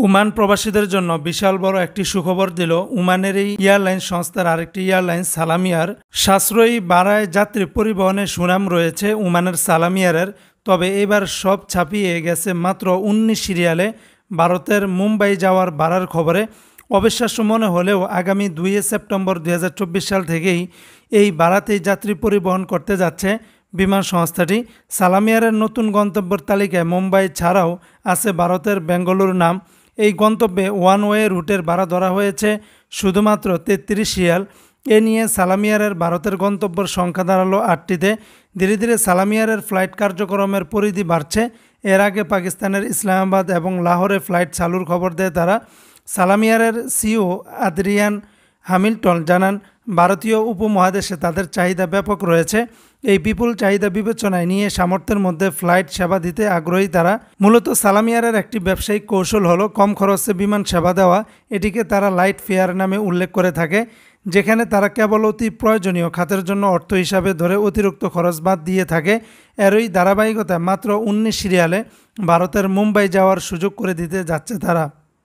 Oman প্রবাসীদের জন্য বিশাল বড় একটি সুখবর দিল ওমানের এই এয়ারলাইন্স সংস্থার আরেকটি এয়ারলাইন্স সালামিয়ার। সাশ্রয়ী ভাড়ায় যাত্রী পরিবহনের সুনাম রয়েছে ওমানের সালামিয়ারের। তবে এবার সব ছাপিয়ে গেছে মাত্র 19 সিরিয়ালে ভারতের মুম্বাই যাওয়ার ভাড়ার খবরে। অবিশ্বাস্য মনে হলেও আগামী 2 সেপ্টেম্বর 2024 সাল থেকেই এই ভাড়াতেই যাত্রী পরিবহন করতে যাচ্ছে বিমান সংস্থাটি। সালামিয়ারের নতুন গন্তব্যের তালিকায় মুম্বাই ছাড়াও আছে ভারতের বেঙ্গালুরু নাম। এই গন্তব্যে ওয়ান ওয়ে রুটের ভাড়া ধরা হয়েছে শুধুমাত্র 33 রিয়াল। এ নিয়ে সালামিয়ারের ভারতের গন্তব্যের সংখ্যা দাঁড়ালো 8টিতে। ধীরে ধীরে সালামিয়ারের ফ্লাইট কার্যক্রমের পরিধি বাড়ছে। এর আগে পাকিস্তানের ইসলামাবাদ এবং লাহোরে ফ্লাইট চালুর খবর দেয় তারা। সালামিয়ারের সিও আদ্রিয়ান হ্যামিল্টন জানান, ভারতীয় উপমহাদেশে তাদের চাহিদা ব্যাপক রয়েছে। এই বিপুল চাহিদা বিবেচনায় নিয়ে সামর্থ্যের মধ্যে ফ্লাইট সেবা দিতে আগ্রহী তারা। মূলত সালামিয়ারের একটি ব্যবসায়িক কৌশল হলো কম খরচে বিমান সেবা দেওয়া। এটিকে তারা লাইট ফেয়ার নামে উল্লেখ করে থাকে, যেখানে তারা কেবল অতি প্রয়োজনীয় খাতের জন্য অর্থ হিসাবে ধরে অতিরিক্ত খরচ বাদ দিয়ে থাকে। এরই ধারাবাহিকতায় মাত্র 19 সিরিয়ালে ভারতের মুম্বাই যাওয়ার সুযোগ করে দিতে যাচ্ছে তারা।